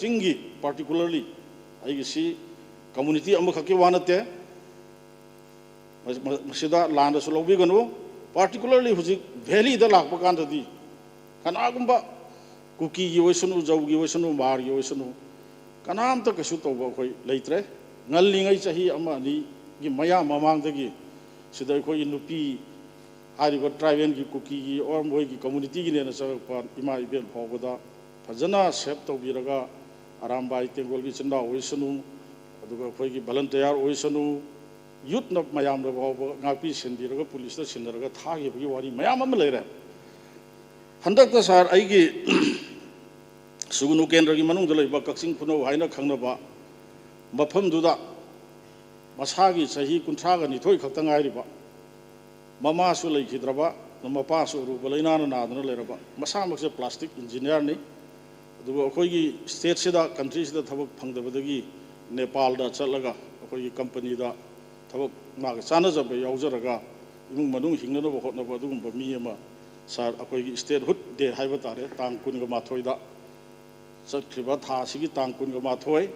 चिंगी पार्टिकुलरली आई कम्युनिटी अमखकी वानते लान लौबीगनु पार्टिकुलरली हुजिक वैली लाप कानदी कनागुंबा कुकी की ओइसनु जौगी ओइसनु मारगी ओइसनु कनामत कछु तौब अखोई लेत्रे ngalingay chahi ama ni gi maya mamang dagi sida khoi nupi hariba tribe gi kuki gi or moi gi community gi ne sa pa ima ibel phogda fajana sep tawbiraga arambai tengol gi chinda oisanu aduga khoi gi volunteer oisanu youth na mayam da bhaw ngapi sindiraga police da sindiraga thagi gi wari mayam am leire handak ta sar ai gi sugunu kendra gi manung da leiba kaksing phuno haina khangna ba मफम दुदा मसागी सही कुंथ्रागा निथोई खक्ता गायरिबा ममासु लेखिद्रबा मपासु रुबा लैनाना नादना लेरबा मसामकसे plastic engineer ने अदुगा अखोइगी state सिदा country सिदा थबक फंगदबदगी नेपाल दा चलगा अखोइगी company दा थबक मागा चानजबा यावजरगा इमुंग मनुंग हिंगनबा होटनबा अदुगुंबा मी अमा सार अखोइगी state hood day हाइबा तारे तांग कुनगा माथोइदा चखिबा थासिगी तांग कुनगा माथोइ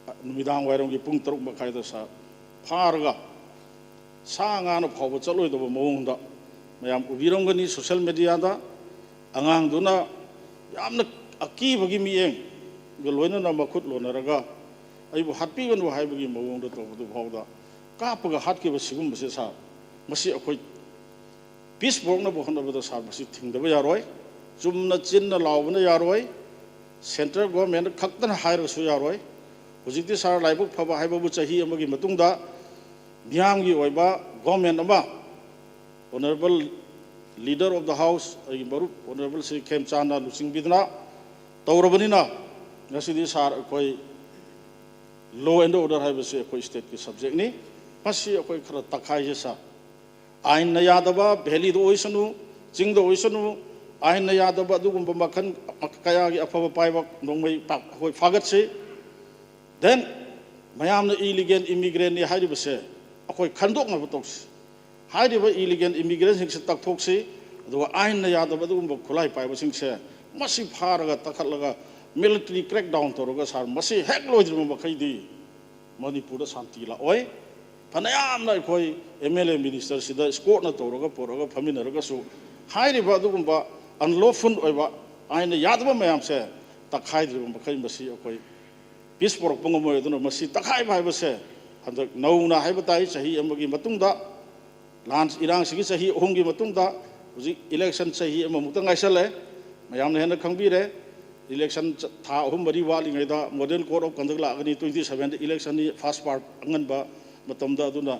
नुमिदांग वायरम की पुंग तरुक मखाइदा सा फारगा सांगाना फाव चलोइदबा मवंगदा मयाम उबिरंगनी सोशल मीडिया दा अंगांग दुना यामना अकीबगी मियेंग गलोइना मखुत लोनरगा अइबु हाटपिगनु हाइबगी मवंगदा तोबदु फावदा कापगा हाटकेबा सिगुमबसे सा मसी अखोइ पीस बोंगना बहनबदा सा मसी थिंगदबा यारोय चुमना चिन्ना लावबना यारोय सेंट्रल गवर्नमेंट खक्तन हाइरसु यारोय हुजिकती सार लाइबुक फबा हाइबबु चाही अमगी मतुंगदा मियामगी ओइबा गवर्नमेंट अमा honourable leader of the house I बरु ऑनरेबल श्री खेमचांदा लुसिंगबिदना तौरबनिना ngasiदी सार अखोई लॉ एंड ऑर्डर हाइबसे अखोई स्टेट की सब्जेक्ट नि पसी अखोई खरा तखाइ सा आइन न यादबा भेली दो ओइसनु चिंग दो ओइसनु आइन न यादबा दुगुंबा मखन कयागी अफबा पाइबा नोंमै पाक अखोई फागत से then mayam na illegal immigrant ni hairi base akoi khandok na botox hairi ba illegal immigrant sing se takthok se do ain na yada ba dum khulai pai ba sing se masi pharaga takhatlaga military crackdown toroga sar masi hek loidru ba khaidi manipur da shanti la oi phanayam na khoi mla minister sida sport na toroga poroga phaminaraga su hairi ba dum ba unlawful oi ba ain na yada ba mayam se takhai dru ba khai masi akoi पीस पोरक पंगमोय दुनो मसी तखाइ भाइबसे हंदक नौना हाइबताइ सही अमगी मतुंगदा lance इरांग सिगी सही ओंगी मतुंगदा हुजि election सही अम मुक्ता गाइसले मयामने हेन खंगबिरे इलेक्शन था अहुम बरी वालिङैदा मॉडर्न कोड ऑफ कंडक्ट लागनी 27 इलेक्शन नि फर्स्ट पार्ट अंगनबा मतमदा दुना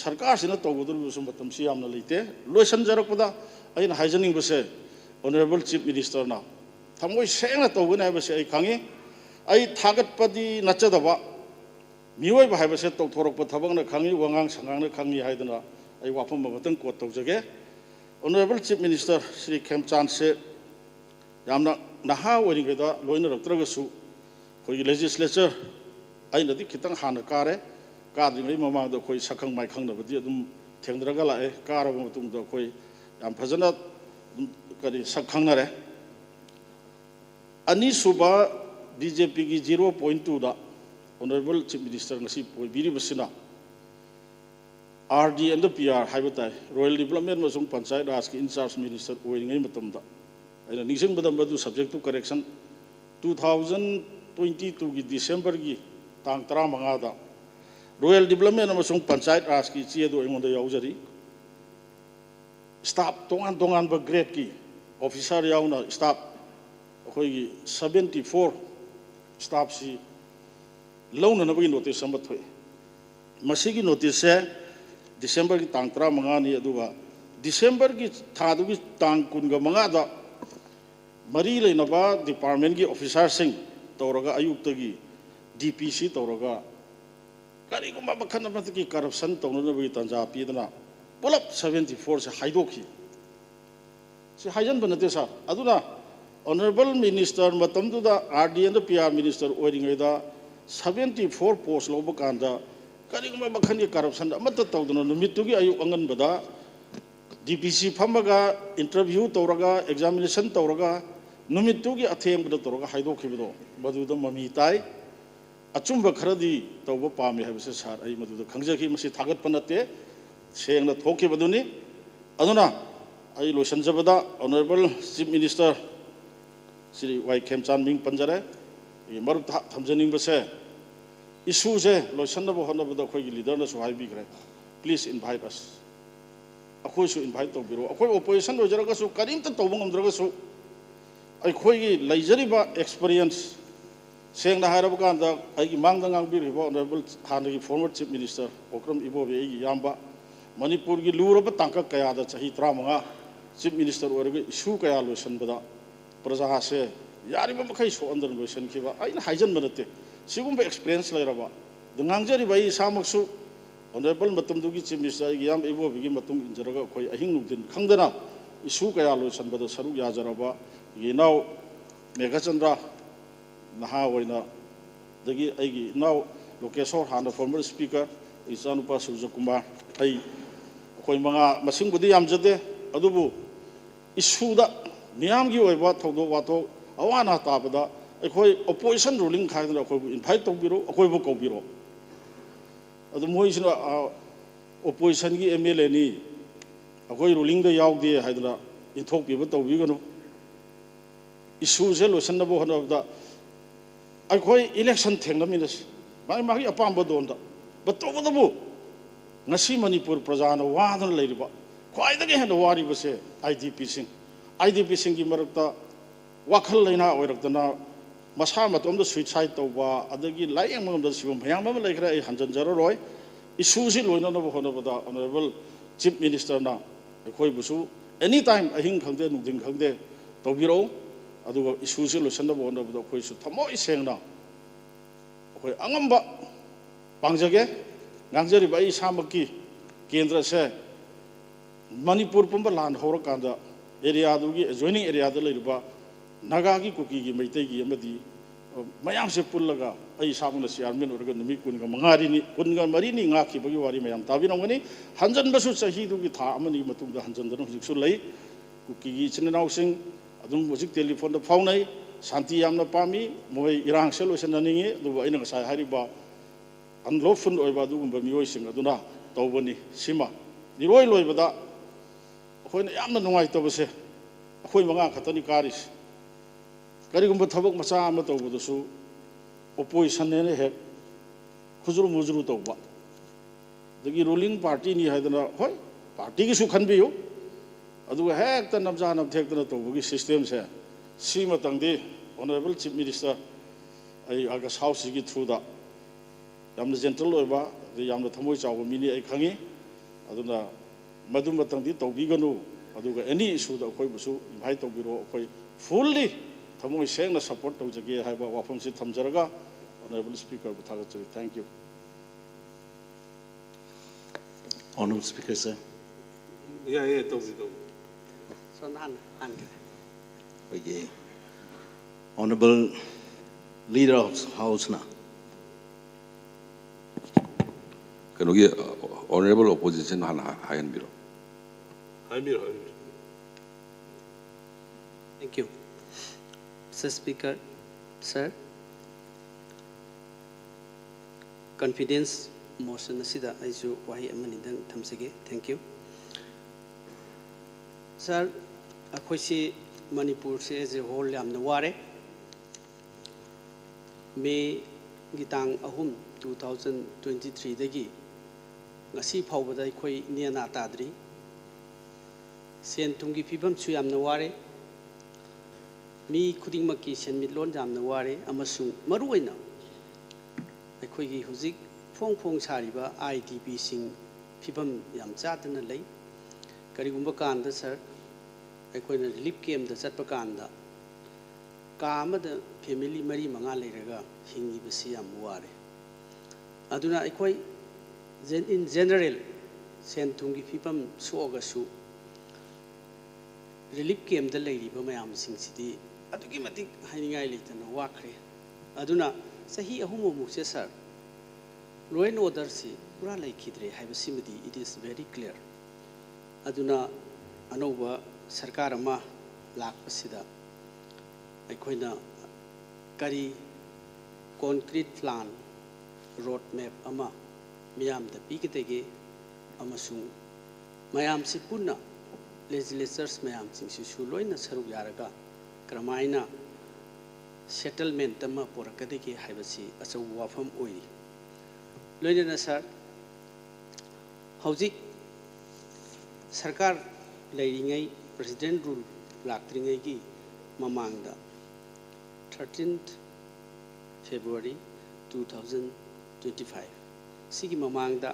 सरकार सिना तौबदुरु सुम मतमसि यामना लेते लोसन जरकपदा अइन हाइजनिंग बसे ऑनरेबल चीफ मिनिस्टर ना थमोय सेंगना तौगने हाइबसे आई खांगी आई थागतपदी नचदबा मियोय बाहायबसे तौथोरकप थबकना खांगी वंगांग संगांगना खांगी हाइदना आई वाफम मबतन कोट तौजगे honourable chief minister Shri Khemchand से यामना नहा ओरिगेदा लोइना रक्त्रगसु खोई लेजिस्लेचर आइनदी खितंग हाना कारे काद्रिङै ममांगदा खोई सखंग माइखंगनबदी अदुम थेंद्रगा लाए कारब मतुंगदा खोई याम फजना करी सखंगनरे अनिसुबा बीजेपी की 0.2 दा honourable chief minister ngasi poibiri basina RD and PR haibatai royal development masung panchayat raj ki in-charge minister oiringai matamda aina ningsing badam badu subject to correction 2022 ki December ki tang 15 da royal development masung panchayat raj ki che do ingonda yaujari staff tongan ba grade ki officer yauna staff khoi 74 staff से लौना नबगी notice संबत थोय मसीगी notice से दिसंबर की तांग 15 नि अदुगा दिसंबर की थादु की तांग 15 दा मरी लेनबा department की ऑफिसर सिंह तौरगा अयुक्तगी डीपीसी तौरगा करिगुमा मखन मत की करप्शन तौनबगी तंजा पीदना पुलप 74 से हाइदोखी से हाइजन बनते सा अदुना ऑनरेबल मिनिस्टर मतमदुदा RD and PR मिनिस्टर ओरिङैदा 74 पोस्ट लोब कांदा करिगुमा मखनी करप्शन अमत तौदना नुमितुगी अयु अंगनबदा DPC फमगा इंटरव्यू तौरगा एग्जामिनेशन तौरगा नुमित्तुगी अथेंबद तौरगा हाइदोखिबदो मदुदा ममी ताई अचुंब खरदी तौब पामे हाबसे सार आई मदुदा खंगजखि मसी थागतप नते सेंगना थोखिबदुनी अदुना आई लोसनजबदा honourable chief minister Shri Y Khemchand मिंग पंजरे ये मरुप थमजनिंगबसे इशू से लोसनब होनबदा अखोई लीडर न सुहाइबिग्रे प्लीज इनवाइट अस अखोई सु इनवाइट तौबिरो अखोई ओपोजिशन लोजरगसु करीमत तौब ngमद्रगसु अखोई लैजरिबा एक्सपीरियंस सेंगना हारब कांदा आई मांगदा ngangbiriba ऑनरेबल हानगी former chief minister Okram Ibobi आई यामबा मणिपुर की लूरब तांका कयादा चाही 35 चीफ मिनिस्टर ओरगे इशू कया लोसनबदा प्रजा से यारिब मखै सो अंदर लोसनखिबा आइना हाइजन बनते सिगुंबा एक्सपीरियंस लैरबा दंगांजरिबा ई सामक्सु ऑनरेबल मतमदुगी चीफ मिनिस्टर की याम इबोबेगी मतुंग इंजरगा अखोई अहिंग नुदिन खंगदना इशू कया लोसनबदा सरु याजरबा येनाव मेघचंद्र नहा ओइना दगी आइगी नाव लोकेश्वर हाना फॉर्मर स्पीकर इचानुपा सूर्य कुमार आई अखोई मंगा मसिंगबुदी यामजदे अदुबु इशूदा मियामगी ओइबा थौदो वातो अवाना ताबदा अखोई ओपोजिशन रूलिंग खाइदना अखोइबु इनवाइट तौबिरो अखोइबु कौबिरो अदु मोइसिना ओपोजिशन की एमएलए नि अखोई रूलिंग द यावदे हाइदना इनथोकबिबो तौबिगनु इशू से लोसनबो होनबदा अखोई इलेक्शन थेंगमिनस माई मागी अपाम्बो दोंदा बतोबदबु ngasi manipur prajana wadana leiriba khwaidagi hena waribase idp sing gi marakta wakhal leina oiraktana masa matomda suicide tawba adagi layeng mamda sibum bhayam ma leikra ai hanjan jaroroi issue si loina na honabada honorable chief minister na khoi busu anytime ahing khangde nuding khangde tawbiro aduga issue si losanna honabada khoi su thamoi sengna khoi angamba pangjage ngangjari bai samaki kendra se manipur pumba lan hor kanda area dugi adjoining area da leiba naga gi kuki gi maitai gi amadi mayam se pullaga ai samuna chairman orga numi kunga mangari ni kunga mari ni nga ki bagi wari mayam tabinongani hanjan basu sahi dugi tha amani matungda hanjan da hujiksu lei kuki gi chinnaw sing adum hujik telephone da faunai shanti yamna pami moi irang selo senani du aina ngasai hariba unlawful oiba dugumba miyoising aduna tawbani sima niroi loibada akhoi yamna nungai tobase akhoi manga khatani karis karigumba thabak macha ama tawbudusu opposition ne he khuzuru muzuru tawba dagi ruling party ni haidana hoi party gi su khanbiyo adu hekta namja nam thekta tawbugi system se sima tangdi honorable chief minister ai agas house gi through da yamna gentle oiba yamna thamoi chawa mini ai khangi aduna madum matangdi tawbiganu aduga any issue da khoi busu invite tawbiro khoi fully thamoi sengna support tawjage haiba wafam si thamjaraga honorable speaker buthagachari thank you honorable speaker sir yeah tawbido so nan okay honorable leader of house na kanogi honorable opposition hana hayan biro thank you Mr. Speaker sir confidence motion asida aisu wahi amani dan thamsage thank you sir akhoi si manipur se as a whole yamna ware me gitang ahum 2023 dagi ngasi phawbada khoi niana tadri sen thumgi phibam chu yamna ware mi khudingmaki senmit lon jamna ware amasung maruina akhoi gi huzik phong sariba idp sing phibam yam chatna lei karigumba kanda sir akhoi na relief camp da chatpa kanda kamada family mari manga leiraga hingi bisi yam ware aduna akhoi in general senthungi phipam suogasu relief camp da leiriba mayam singsidi adugi matik haningai leitana wakhre aduna sahi ahum mukse sir law and order si pura laikhidre haibasimadi it is very clear aduna anoba sarkar ama lakpasida ꯑꯩꯈꯣꯏꯅ ꯀꯔꯤ concrete plan road map ꯑꯃ ꯃꯤꯌꯥꯝꯗ ꯄꯤꯒꯗꯒꯦ ꯑꯃꯁꯨꯡ ꯃꯌꯥꯝꯁꯤ ꯄꯨꯟꯅ ꯂꯦꯖꯤꯁꯂꯦꯆꯔꯁ ꯃꯌꯥꯝꯁꯤꯡꯁꯤꯁꯨ ꯂꯣꯏꯅ ꯁꯔꯨꯛ ꯌꯥꯔꯒ ꯀꯔꯝꯍꯥꯏꯅ ꯁꯦꯇꯜꯃꯦꯟꯠ ꯑꯃ ꯄꯨꯔꯛꯀꯗꯒꯦ ꯍꯥꯏꯕꯁꯤ ꯑꯆꯧꯕ ꯋꯥꯐꯝ ꯑꯣꯏꯔꯤ ꯂꯣꯏꯅꯅ ꯁꯔ ꯍꯧꯖꯤꯛ ꯁꯔꯀꯥꯔ ꯂꯩꯔꯤꯉꯩ ꯄ꯭ꯔꯦꯁꯤꯗꯦꯟꯠ ꯔꯨꯜ ꯂꯥꯛꯇ꯭ꯔꯤꯉꯩꯒꯤ ꯃꯃꯥꯡꯗ 13th February 2025 सिगी ममांगदा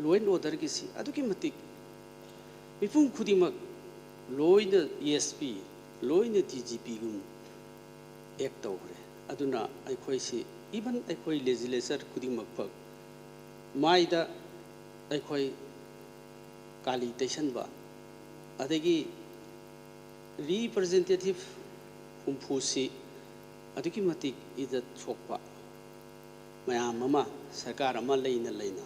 लॉ एंड ऑर्डर की सी अदुकी मतिक मिपुम खुदिमक लोइन एसपी लोइन डीजीपी गुम एक तौरे अदुना अखोई सी इवन अखोई लेजिस्लेचर खुदिमक पक माइदा अखोई काली टेशनबा अदगी रिप्रेजेंटेटिव हुंफुसी अदुकी मतिक इदत सोकपा मैम अमा सरकार अमा लेना लेना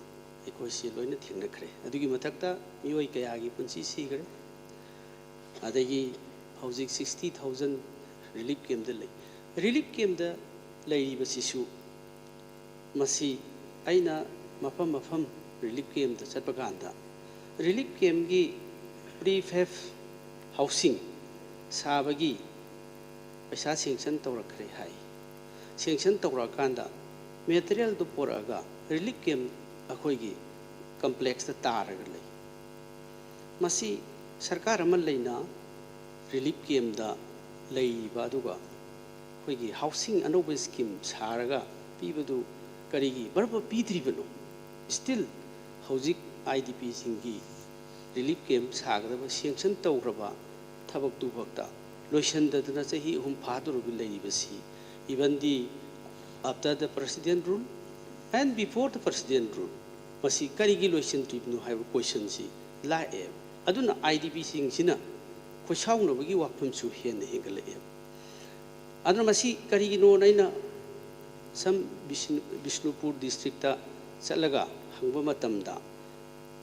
अखोई सी लोइन थेंगनखरे अदुगी मथक्ता मियोई कयागी पुंसी सीगरे अदगी हौजिक 60,000 रिलीफ कैम्प दे रिलीफ कैम्प द लेरिबसिसु मसी अइना मफम मफम रिलीफ कैम्प द चटपकांदा रिलीफ कैम्प की प्रीफेब हाउसिंग साबगी पैसा सेंक्शन तौरखरे हाई सेंक्शन तौरकांदा मेटेरियल दो पोरागा रिलीफ कैम्प अखोई कम्प्लेक्स तारग ले मसी सरकार अमल लेना रिलीफ कैम्प दा लेइबा अदुगा अखोई हाउसिंग अनोब स्कीम सारगा पीबदु करिगी बरब पीद्रिबनो स्टिल हौजिक आईडीपी सिंगी रिलीफ कैम्प सागदब सेंक्शन तौरबा थबक दुबक्ता लोइसनदना चही हुम फादुरबि लेइबसी even the after the president rule and before the president rule masi karigi loisin tribunu hai question si la e aduna idp sing sina khosaung no bagi wafam chu hen hengale e aduna masi karigi no naina sam bishnupur district ta chalaga hangba matamda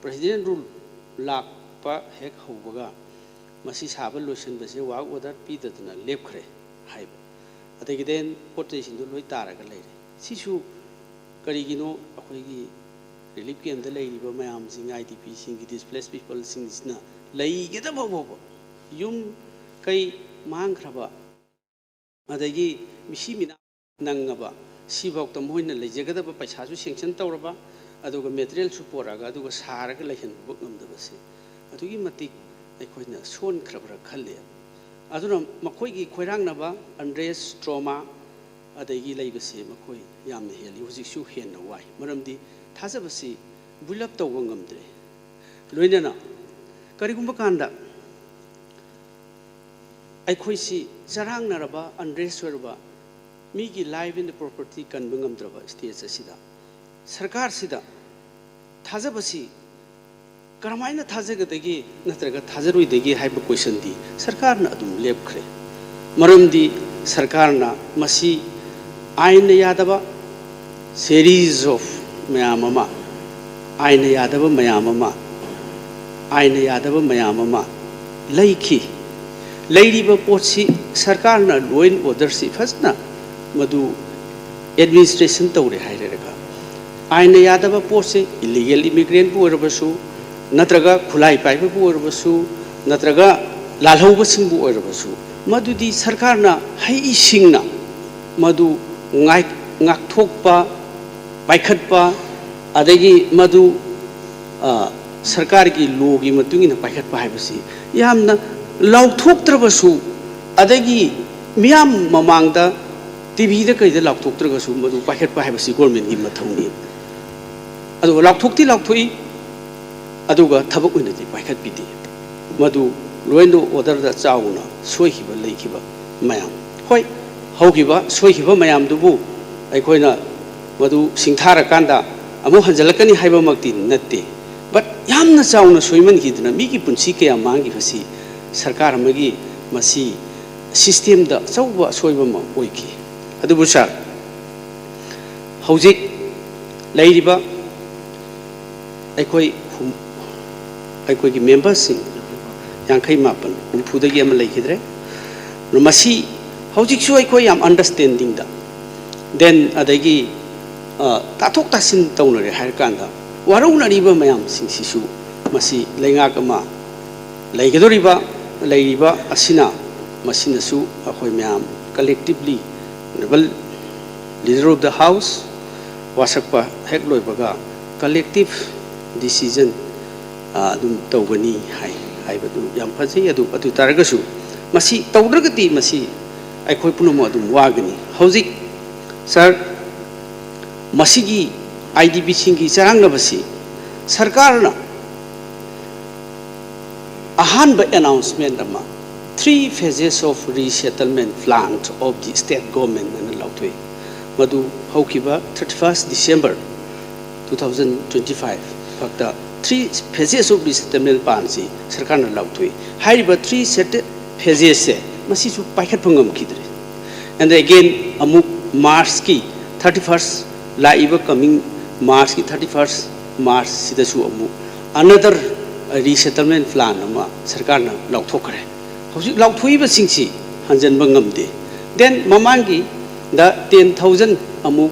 president rule lak pa hek hobaga masi sabal loisin base wa order pi dadna lepkhre hai अतगी then पोटेशन दो लोई तारगा लेरे सिसु करिगिनो अखोइगी relief camp द लेरिबा मयाम सिंग आईडीपी सिंग डिस्प्लेस पीपल सिंग सिना लेइगेदा बबो युम कई मांगखरबा अदगी मिसी मिना नंगबा सिबौत मोइना लेजेगदा पैसासु सेंक्शन तौरबा अदुगा मेटेरियल सु पोरागा अदुगा सारगा लेहन बुक नमदबसे अदुगी मतिक अखोइना सोन खरबरा खल्ले अदुना मखोइगी खोइरांगनबा अनरेस ट्रॉमा अदगी लेबसे मखोइ याम हेली हुजिसु हेन वाई मरमदी थाजबसी बुलप तौब ngamdre लोइनना करिगुंबा कांदा अखोइसी जरांगनरबा अनरेस वरबा मीगी लाइव इन द प्रॉपर्टी कनबा ngamद्रबा स्टेज असिदा सरकार सिदा थाजबसी करमाइना थाजगदगी नत्रगा थाजरुइदगी हाइब क्वेश्चन दी सरकार ना अदुम लेपखरे मरमदी सरकार ना मसी आइन यादबा सीरीज ऑफ मयाममा आइन यादबा मयाममा आइन यादबा मयाममा लैखी लैरिबा पोछि सरकार ना लॉ एंड ऑर्डर सि फसना मदु एडमिनिस्ट्रेशन तौरे हाइरेगा आइन यादबा पोछि इलीगल इमिग्रेंट बुरबसु नत्रगा खुलाई पाइबु ओरबसु नत्रगा लालहौबसिंबु ओरबसु मदुदी सरकारना हई सिंगना मदु ngakthokpa paikhatpa adagi madu सरकार की लॉ की मतुंगिना पाइखatpa हाइबसी यामना लाउथोक्त्रबसु अदगी मियाम ममांगदा टीवी दा कइदा लाउथोक्त्रगसु मदु पाइखatpa हाइबसी गवर्नमेंट की मथौनी अदु लाउथोक्ति लाउथोई अदुगा थबक उइनदि पाइखatपिदि मदु लोइनो ऑर्डर दा चाउना सोइखिबा लेखिबा मयाम होय हौखिबा सोइखिबा मयाम दुबु अखोइना मदु सिंथारा कांदा अमु हंजलकनी हाइबा मक्ति नत्ते बट यामना चाउना सोइमनखिदना मिगी पुंसी कया मांगी फसी सरकार अमगी मसी सिस्टम दा चौबा सोइबा म ओइखि अदुबु सर हौजिक लेरिबा अखोइ अखोई मेंबर्स यांखई मापन हुफुदगी लेखिद्रे मसी हौजिकसु अखोई याम अंडरस्टैंडिंग दा देन अदगी ताथोक तासिन तौनरे हायर कांदा वारौनरिबा मयाम सिंसिसु मसी लेंगाक अमा लेगदोरिबा लेरिबा असिना मसिनसु अखोई मयाम कलेक्टिवली नबल लीडर ऑफ द हाउस वासकपा हेक लोइबगा कलेक्टिव डिसीजन अदुम तौगनी हाइबदु याम फजै अदु तारगसु मसी तौद्रगति मसी अखोई पुनमो अदुम वागनी हौजिक सर मसीगी आईडीपी सिंगी चांगनबसी सरकार ना अहानब अनाउंसमेंट अमा 3 phases of resettlement plan of the state government and lautoi madu haukiba 31st December 2025 fakta 3 phases of resettlement plan si sarkar na lautoi hairiba 3 set phases se masi su paikhat phangam khidre and again amuk March ki 31st laiba coming March ki 31st March sidasu amu another resettlement plan ama sarkar na lauthokre hojik lauthoiba singsi hanjan bangamde then mamangi the 10,000 amu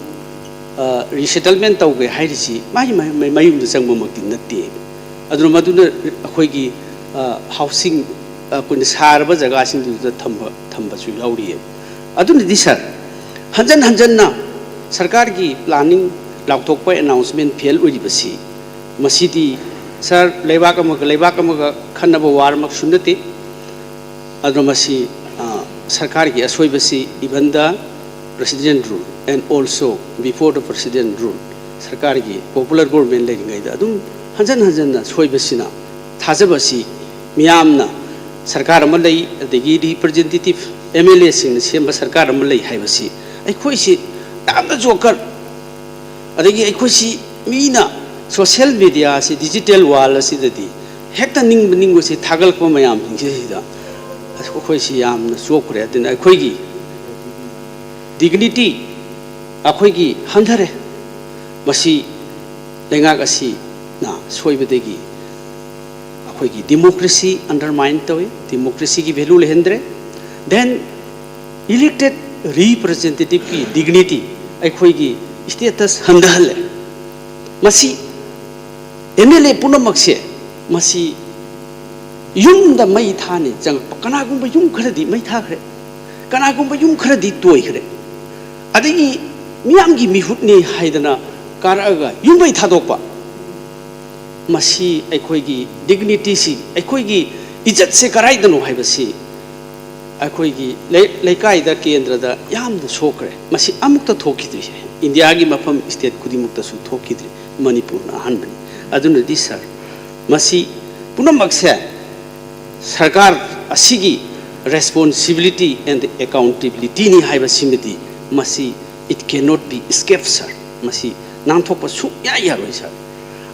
resettlement tauge hairisi mai mayum da sangma makti natte aduna maduna akhoigi housing kun sarba jaga sing du thamba su lauri aduna di sir hanjan na सरकार की planning लाउथोक announcement fail उरिबसी मसीदी sir लेबाक खन्नब वारमक सुनते अदो मसी सरकार की असोइबसी even the president rule and also before the president rule सरकार की पॉपुलर गवर्नमेंट लेरिंगैद अदुम हंजन सोइबसीना थाजबसी मियामना सरकार अमा लई अदगी रिप्रेजेंटेटिव एमएलए सिंग सेम सरकार अमा लई हाइबसी अखोइसी यामना जोकर अदगी अखोइसी मीना सोशल मीडिया से डिजिटल वाल असिददी हेक्ता निंग से थागलप मयाम हिंगसिदा अखोइसी यामना जोकरे अदना अखोइगी डिग्निटी अखोइगी हंधरे मसी लेंगाक असि ना सोइबदेगी अखोइगी डेमोक्रेसी अंडरमाइन तवे डेमोक्रेसी की वैल्यू लेहंद्रे देन इलेक्टेड रिप्रेजेंटेटिव की डिग्निटी अखोइगी स्टेटस हंदहले मसी एमएलए पुनमक्से मसी युमदा मई थाने जंग कनागुंबा युम खरदी मई थाखरे कनागुंबा युम खरदी तोइखरे अदगी मियामगी मिहुटनी हाइदना कारगा युमबै थादोकपा मसी अखोइगी डिग्निटी सी अखोइगी इज्जत से कराइदनो हाइबसी अखोइगी लेकाइदा केंद्रदा यामना सोकरे मसी अमुक्ता थोखिद्रि इंडिया की मफम स्टेट खुदिमुक्ता सु थोखिद्रि मणिपुर ना हनबनी अदुना दि सर मसी पुनमक्से सरकार असिगी responsibility and accountability ni haibasimidi masi it cannot be escaped sir masi nangthokpa su ya roi sir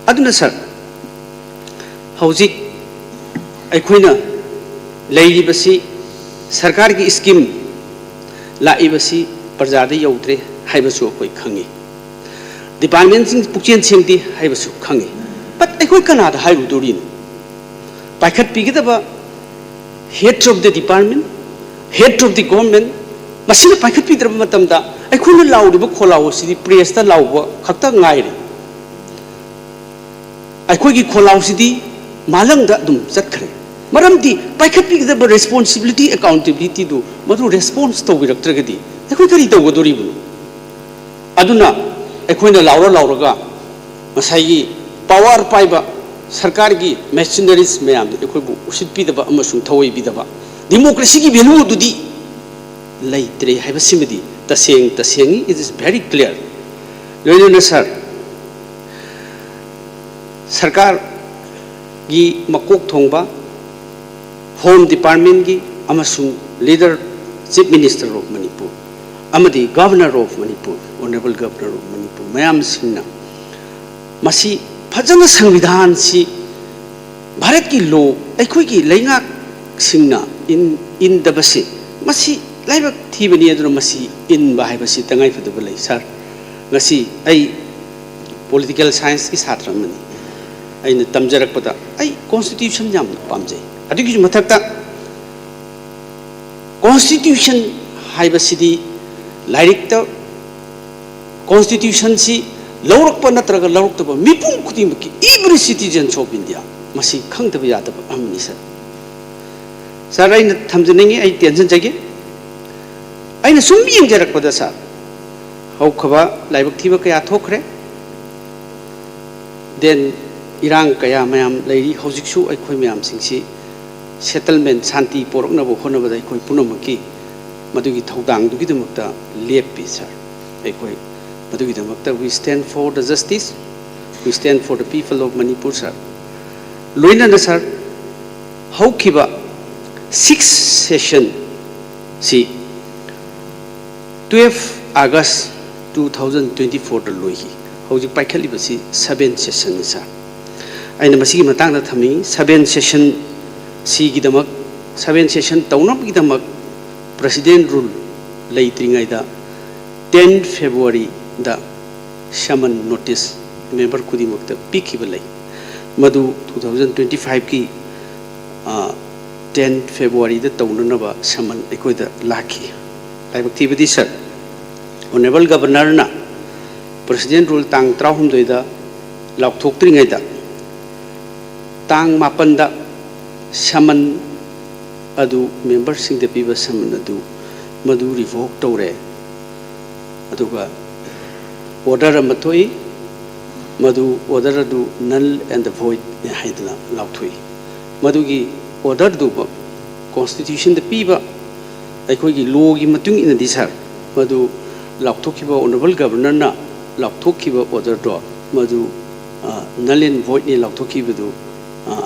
aduna sir hauji aikoina leiribasi sarkar gi scheme laibasi parjada yaudre haibasu koi khangi department sing pukchen singdi haibasu khangi but aikoi kana da hairu durin paikhat pigidaba head of the department, head of the government, masih na paikhat pidra matam da, ay kung na laudi ba kholaw si di press ta law ba khakta ngai ri, ay kung gi kholaw si di malang da dum zat khre, maram di paikhat pidra ba responsibility accountability do, madu response to bi raktra gadi, ay kung kari to godori bu, aduna ay kung na laura ga, masai power pai ba सरकार की machineries ma'am उसिद पीदब थवई पीदब democracy की value दुदी लेत्रे हाइबसिमदी तसेंगी इट इज वेरी क्लियर लोइना सर सरकार की मकोक थोंबा होम डिपार्टमेंट की leader chief minister of Manipur अमदी governor of Manipur honourable governor of Manipur ma'am सिंगना मसी फजन संविधान से भारत की लो अखोई की लेंगा सिंगना इन दबसे मसी लाइबक थीबनी अदुन मसी इन बाहाय बसी तंगाई फदब लई sir ngasi ai political science की छात्र money अइन तमजरकपदा ai constitution yam पामजे अदुगी मथकता constitution haibasidi lairikta constitution si lawrakpa natraga lawraktaba mipum khudimaki every citizen of India masi khangtaba yadaba amni sir aina thamjaningi ai tension jage aina sum yengjarakpada sir haukhaba laibak thiba kaya thokre then irang kaya mayam leiri hojiksu aikhoi mayam singsi settlement santi poroknabo honabada aikhoi punamaki madugi thodang dugi damakta lepi sir aikhoi madugi damakta we stand for the justice, we stand for the people of Manipur sir loina na sir haukiba 6th session si 12 August 2024 da loihi hojik paikhali basi 7th session ni sir aina masigi matangda thami 7th session si gidamak 7th session taunap gidamak president rule leitringai da 10 February da shaman notice member kudimakta pikiba lai madu 2025 ki 10 February da taunanaba shaman ekoida laki laibak thibadi sir honorable governor na president rule tang 36 da laukthoktrigai da tang 8 da shaman adu member sing da piba shaman adu madu revoke tore aduga order amathoi madu order adu null and void haidna laukthoi madugi order du constitution da piba aikoi gi law gi matung in di sar madu laukthokhiba honorable governor na laukthokhiba order do madu null and void ni laukthokhiba du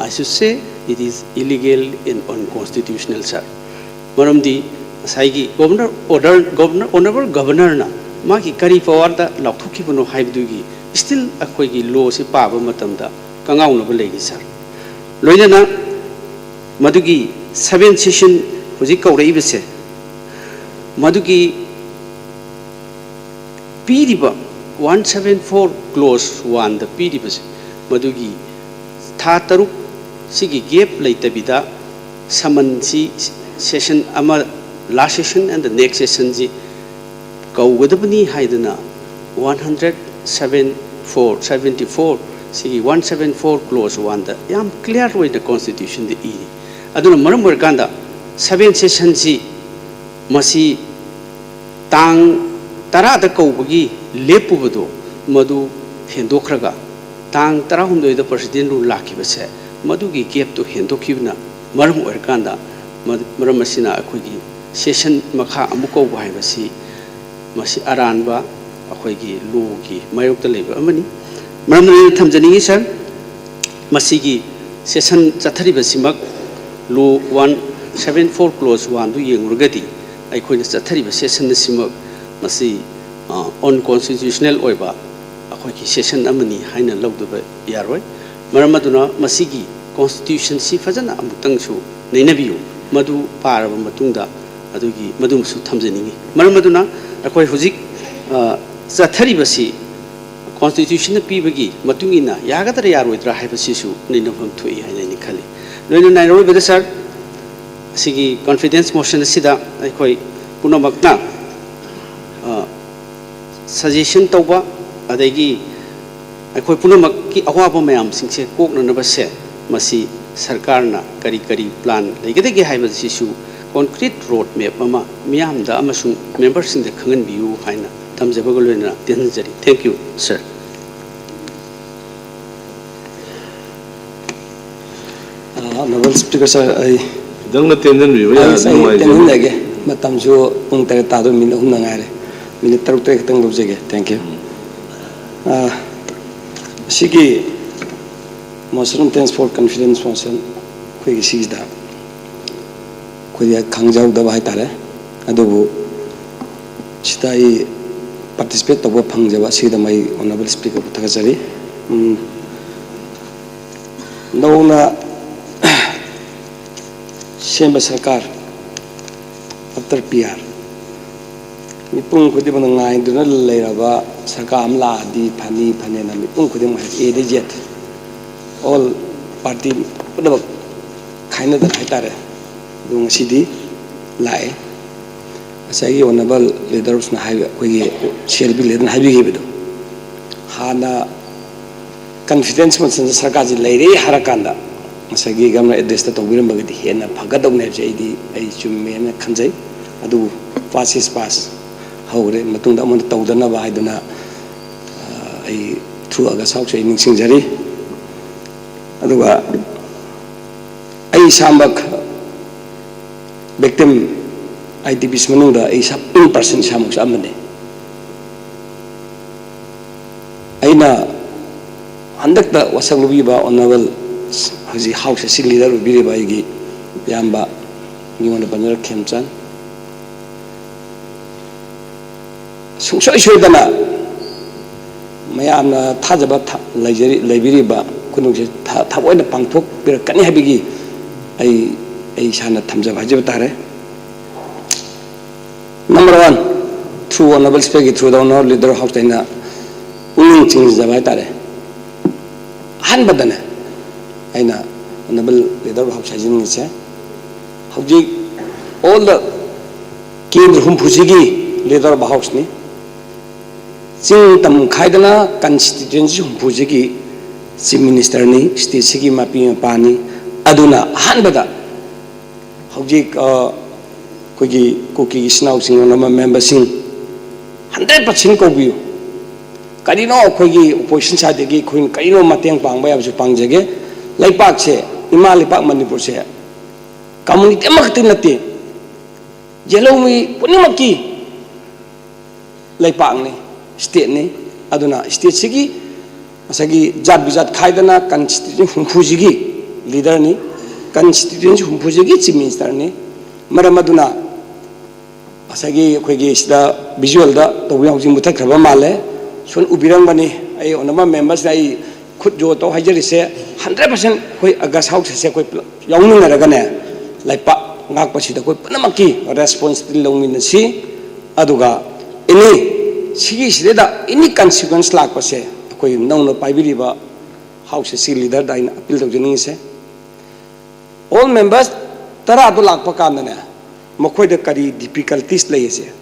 I should say it is illegal and unconstitutional sir maramdi saigi governor order governor honorable governor na magi kari power da laukthokhibono haibdugi still akoi gi law se paba matamda kangauna ba legi sir loina na madugi 7th session hoji kaurei bese madugi piriba 174 clause 1 da piriba madugi tha taruk sigi gap leitabida saman si session ama last session and the next session ji kaugadabani haidana 174 sigi 174 clause 1 da yam clear way the constitution the e aduna maram warkanda 7th session ji masi tang tara da kaubagi lepubado madu hendokraga tang 19 da president rule lakibase madugi gap to hendokibna maram warkanda maram asina akogi session makha amuko baibasi masi aranba akogi logi mayokta leba amani maram thamjani sir masigi session chathari basimak law 174 clause 1 du yengurgadi aikoina chathari ba session simak masi unconstitutional oiba akogi session amani haina lawdaba yaroi maram aduna masigi constitution si fajana amutang su neinabiu madu paraba matungda adugi madum su thamjani maram aduna akoi hujik chathari basi constitution pibagi matungina yagadara yaroidra haibasi su neinafam thui hainani khali loina nairoi beda sir sigi confidence motion sida akoi punamakna suggestion tauba adagi akoi punamak ki awaba mayam singse kokna base masi sarkarna kari kari plan legedege haibasi su concrete road map ama miyam da amasung members sing the khangan biu haina tamjabagolena tenjari thank you sir Honorable Speaker sir I dangna tension ri ya tension lage matam jo pung tare ta do min hum ngare minute taruk tek tang lobjege thank you sigi motion thanks for confidence motion koi gi sida koi ya khangjau da bai tare adubu sitai participate to phangjaba sida mai honorable speaker puthagajari nauna Shemba Sarkar after PR mipung khudi bana ngai duna leiraba sarkar amla di phani na mipung khudi ma A to Z all party pudab khaina da haitare dung sidi lai ꯉꯁꯥꯏꯒꯤ honourable ꯂꯤꯗꯔꯁꯅ ꯍꯥꯏꯕ ꯑꯩꯈꯣꯏꯒꯤ ꯁꯦꯜꯕꯤ ꯂꯤꯗꯔꯅ ꯍꯥꯏꯕꯤꯈꯤꯕꯗꯣ ꯍꯥꯟꯅ confidence ꯃꯣꯁꯟꯁꯦ ꯁꯔꯀꯥꯔꯁꯤ ꯂꯩꯔꯦ ꯍꯥꯏꯔꯀꯥꯟꯗ ꯉꯁꯥꯏꯒꯤ governor ꯑꯦꯗ꯭ꯔꯦꯁꯇ ꯇꯧꯕꯤꯔꯝꯕꯒꯗꯤ ꯍꯦꯟꯅ ꯐꯒꯗꯧꯅꯤ ꯍꯥꯏꯕꯁꯦ ꯑꯩ ꯆꯨꯝꯃꯦꯅ ꯈꯟꯖꯩ ꯑꯗꯨꯕꯨ ꯄꯥꯁ ꯏꯁ ꯄꯥꯁ ꯍꯧꯔꯦ ꯃꯇꯨꯡꯗ ꯑꯃꯨꯛ ꯇꯧꯗꯅꯕ ꯍꯥꯏꯗꯨꯅ ꯑꯩ ꯊ꯭ꯔꯨ ꯑꯥꯒꯁꯠ ꯍꯥꯎꯁ ꯑꯩ ꯅꯤꯡꯁꯤꯡꯖꯔꯤ ꯑꯗꯨꯒ ꯑꯩ ꯏꯁꯥꯃꯛ victim IDPs manungda ay sa in person siya mo sa amin ay na handak da wasang lubi ba honorable haji house si leader lubi ba igi yamba ni wala banner kemchan sungsoi soi dana mayam na thajaba laibiri ba kunung si thawai na pangthok birakani habigi ay sana thamjaba hajib tare Number 1, through Honorable Speaker, through the Honorable Leader of House, I will change the Vitare. Hanbadana, I know, Honorable Leader of House, I say, how all the King Humpusigi, Leader of House, ni, Sing Tam Kaidana, Constituency Humpusigi, Chief Minister ni, State Sigi Mapi Pani, Aduna, Hanbada, how Cookie snouting on a member sing 100% go view. Carino, Kogi, opposition side again, Queen Carino Matang Pang by Pangjage, like Park say, Imali Park Manipur say, Community Martinati, Yellow me, Punimaki, like Pangni, State ni, Aduna, State Sigi, Masagi, Jabizat Kaidana, Constitution Humpuzigi, leader ni, Constitution Humpuzigi, Chief Minister ni, Maramaduna. Asagi koigi sida visual da to wi hojing muthak khaba male sun ubirang bani ai onama members ai khut jo to hajari se 100% koi agas house se koi yaung na raga ne laipa ngak pasi da koi panamaki responsibility longmin si aduga ini sigi sida da ini consequence lak pase koi nong paibiri ba house si leader da ina appeal to jini se all members tara adu lak pa kan ne Makoida kari difficulties lay se.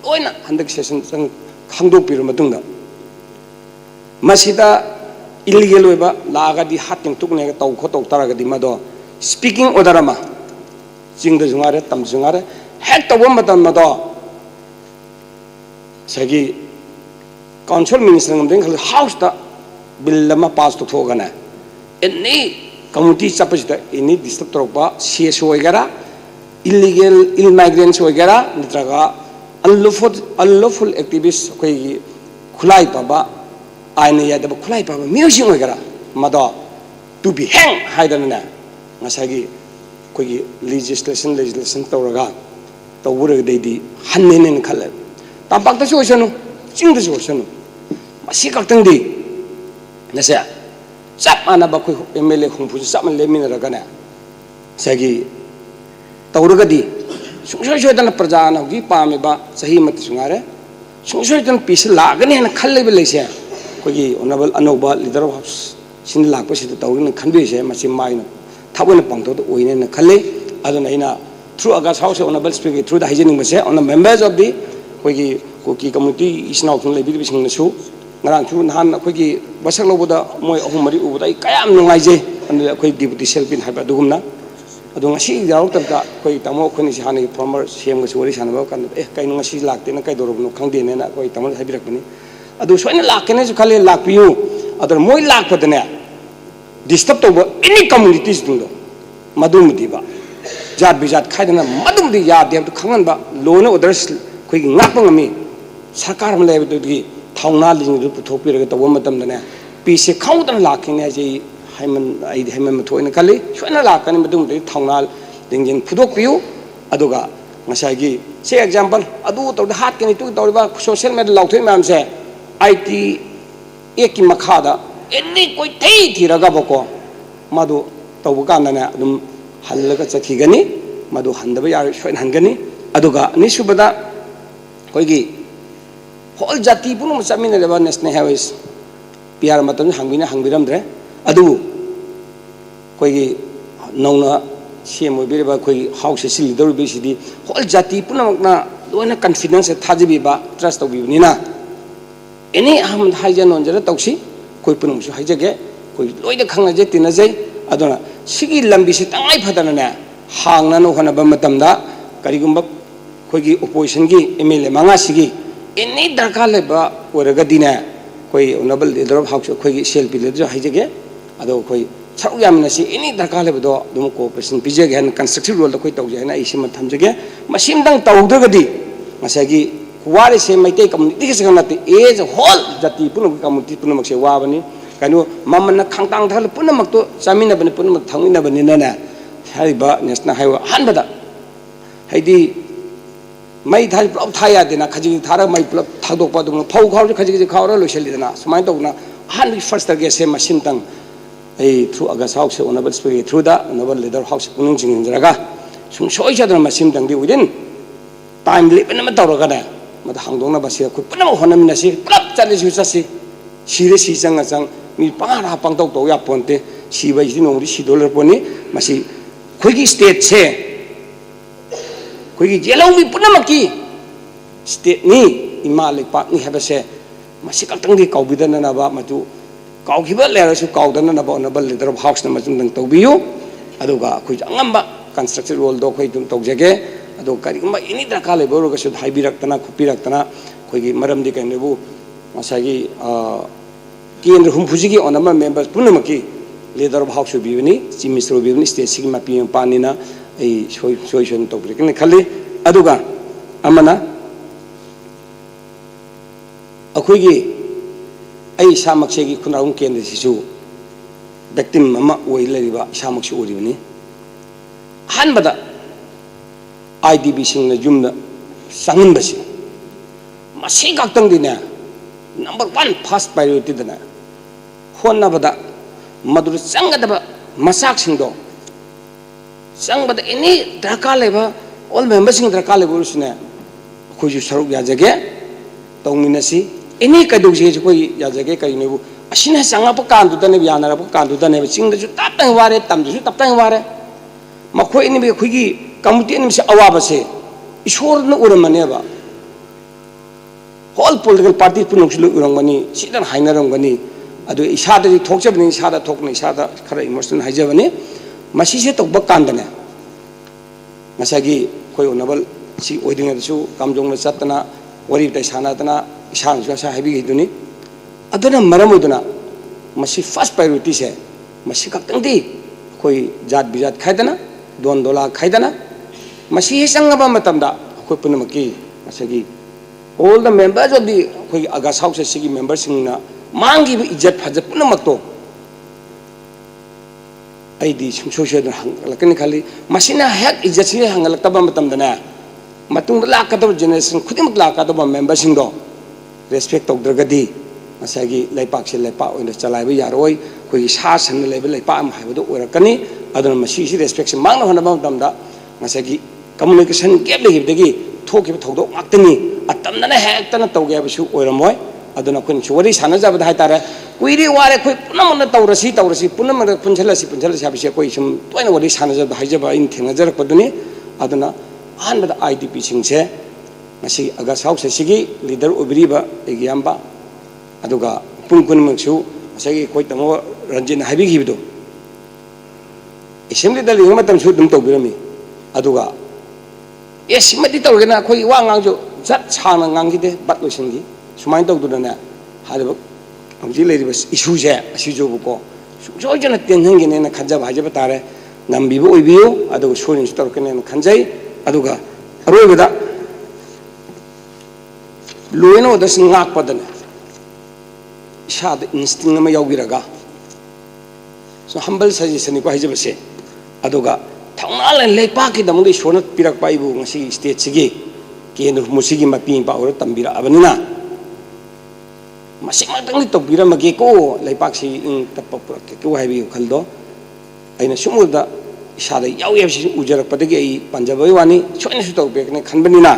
Oina handak session sang khangdo pir matungda. Masida illegal weba laga di hating tukne tau khotok taraga di mado speaking odarama jingda jungare tam jungare hek tawam matam mado sagi council minister ngomdeng house da bill lama pass to thogana any community chapajda any district tropa CSO wagera illegal migrants वगैरह नित्रगा unlawful activists कोई खुलाई पाबा आईने या दब खुलाई पाबा music वगैरह मदा to be hang hidden ना नसागी कोई legislation तोरगा तो वो रग देदी हन्ने ने निकाले तांपाक तो सोचनो चिंग तो सोचनो मसी कक्तंग दी नसे सब आना बाकोई MLA खुंफुज सब मन लेमिन रगना सगी तौरगदी सुंसोइदन प्रजाना होगी पामेबा सही मत सुंगारे सुंसोइदन पीस लागने न खल्लेबे लेसे कोगी ओनबल अनोबा लीडर ऑफ हाउस सिन लाकपसि तौरन खनबेसे मसि माइना थाबन पंगतो ओइने न खल्ले अदुना इना through august house honourable speaker through the हाइजेनिंग बसे on the members of the कोगी कोकी कम्युनिटी इसनाउ थुन लेबि बिसिंगनसु ngarang chu nan kogi basak loboda moi ahum mari ubuda kayam nungaije an koi deputy selbin haiba dugumna adunga si yaw tabda koi tamo khoni si hani former CM ga sori sanaba kan kai nunga si lakte na kai dorobno khangde ne na koi tamo habirak bani adu soina lakene ju khale lakpiu adar moi lakpadane disturb to any communities dundo madumdi ba jat bijat khaidana madumdi ya dem to khangan ba lona others koi ngapangami sarkar ma lebi du थाउना लिंग पुथोपीर तब पीसे खाउदन लाखने hymen hymen मथोइन खली सोना लाखने थाउना लिंग फुदोपीयू से example तौद हाथकनी तौर social media लाथोई ma'am से IT एक की मखाद एनी कोई थी थीरगबको मधु तब कानने हल्लग चखीगनी मधु हंदब यार सोइन हंगनी अनिसुबदा कोई whole jati pun macam ni lepas national highways PR macam hangbiram dre adu koi nongna CM beri ba koi house si leader beri sidi whole jati pun makna लोना कॉन्फिडेंस थाजबीबा ट्रस्ट तौबीबनिना एनी अहम हाइजे नोंजरा तौसी कोई पुनुमसु हाइजेगे कोई लोइदा खंगजे तिनजे अदुना सिगी लंबी से तंगाई फदनने हांगना होनबा मतमदा करिगुंबा कोई opposition की MLA मंगा सिगी एनी दरकार लेबा ओरगदिने कोई ऑनरेबल लीडर ऑफ हाउस कोई सेल्फी लीडर हाइजेगे अदो कोई सरुक यामना सी एनी दरकार लेबदो दुम कोऑपरेशन पिजेगे हन कंस्ट्रक्टिव रोल कोई तौजे ना इसी मत थमजेगे मसिमदंग तौदगदी मसागी वारे से मैते कम्युनिटी के सगनते एज होल जाति पुनम कम्युनिटी पुनम से वाबनी कनो ममन खांगतांग थल पुनम तो चामिना बने पुनम थंगिना बने ना हाइबा नेशनल हाईवे हनबदा हाइदी मई थाल पुलब थाया देना खजी थारा मई पुलब थादोपा दुम फौ खाव खजी खावरा लोइसलिदना सुमाय तौना हन फर्स्ट टारगेट से मसिमतंग ए थ्रू अगस्त हाउस से ऑनरेबल स्पीकर थ्रू दा ऑनरेबल लीडर हाउस पुनम जिंगजरागा सुम सोय जदर मसिमतंग दि विदिन टाइम लिमिट में तौरगना मत हांगदोंना बसे खुद पुनम होनमिना सी पुलब चलिसु चसी सिरे सी चंग चंग मी पारा पंगतौ तो या पोंते सिबा इसी नोंगरी सी डॉलर पोनी मसी खोगी स्टेट से खोगी जेलौ मी पुनम की स्टेट नि इमा लेपाक नि हेबसे मसी कतंग दि काउबिदना नाबा मतु काउखिबा लेरसु काउदना नाबा ऑनरेबल लीडर ऑफ हाउस न मचुंदंग तौबियु अदुगा खोई अंगंबा कंस्ट्रक्टिव रोल दो खोई तुम तौजेगे अदो करिगुंबा एनी दरकार लेबोरगसु हाइबिरक्तना खुपिरक्तना खोगी मरमदि कनेबु मसागी केंद्र हुमफुजिगी ऑनरेबल मेंबर्स पुनमकी लीडर ऑफ हाउस बिबनी चीफ मिनिस्टर बिबनी स्टेट सिगी मापी पानिना ए सोइशन तौब्रिकने खली अदुगा अमना अखोगी आई सामक्सेगी खुनाउं केंद्र सिसु व्यक्तिम ममा ओइ लरिबा सामक्से ओरिबनी हानबदा आईडीबी सिंह जुमना संगनबसी मसी गाक्तंग दिने नंबर 1 फर्स्ट प्रायोरिटी दना होनबदा मधुर संगदबा मसाक सिंदो संगबदा एनी दरकार लेबा ऑल मेंबर्स सिंह दरकार लेबुसने खोजु सरुक याजगे तौमिनसी एनी कदुजे कोई याजगे कइनेबु असिना संगप कांदुदने यानरब कांदुदने सिंगदजु तापतंग वारे तमदजु तापतंग वारे मखोय नि बे खुगी कम्युनिटी नि से अवाबा से ईश्वर न उरमनेबा होल पॉलिटिकल पार्टी पुनुसु उरंगनी सिदन हाइनरंगनी अदु इसादा दि थोकजबनि इसादा थोकने इसादा खरा इमोशनल हाइजबनि मसी से तोब कांदने मसागी कोई ओनबल सी ओइदिंगदसु कामजोंग चतना वरि तै सानादना इसान जसा हाइबि गिदुनी अदुना मरम उदना मसी फर्स्ट प्रायोरिटी से मसी कक्तंगदी कोई जात बिजात खाइदना दोन दोला खाइदना मसी संगबा मतमदा कोई पुनमकी मसगी all the members of the कोई अगस्त हाउस सिगी मेंबर्स सिंगना मांगी इज्जत फजत पुनमतो आईडी सोशल हंगलकनी खाली मसीना हेक इज्जत से हंगलकतबा मतमदना मतुंग लाकदब जनरेशन खुदिमक लाकदब मेंबर्स सिंगदो रेस्पेक्ट तौद्रगदी मसागी लेपाक से लेपा ओइना चलाइबा यारोय कोई सासन लेबा लेपा अम हाइबदो ओरकनी अदुना मसी रेस्पेक्ट से मांगना होनबा मतमदा मसागी कम्युनिकेशन गैप लेगिबदगी थोकिब थौदो माक्तनी अतमदना हेक्तना तौगेबसु ओरमोय अदुना कोन वरि सानजाबदा हाइतारे कुइरी वारे कोई पुनमन तौरसी पुनमन पुनछलसी हाबिसे कोई सुम तोयना वरि सानजाबदा हाइजबा इन थेंगजरकपदुनी अदुना अहानबदा आईडीपी सिंगसे मसी अगस्त हाउस सिगी लीडर ओबरिबा एगियाम्बा अदुगा पुंकुनमसु मसागी कोई तमो रंजिन हाबिगिबदो असेंबली दा लिंग मतमसु दुम तौबिरमी अदुगा ए सिमदि तौरगना कोई वा ngang Jat Sana ngang but लोइसंगी सुमाइन तौदुना Harib हमजी लेरिब issue जे असिजोबको सोजन टेंहंगिने न खजा भाजब तारे नंबिबो ओइबियो अदुगा सोरिन तौरकने न खंजै अदुगा अरोइबदा लोइनो दस ngakpadana इसाद इंस्टिंग में याउगिरगा सो हम्बल सजेशन को हाइजबसे अदुगा थांगनाल लेपा की दमदि सोना पिरक पाइबु ngasi स्टेट सिगी केंद्र मुसिगी मपी पावर तंबिरा अबनिना मसिमतंग तौबिरमगे को लेपाक सी इन तपपुरक के हाइबि खलदो अइना सुमुदा इसाद याउयबसि उजरकपदगी आई पंजाबय वानी सोइनसु तौबेकने खनबनिना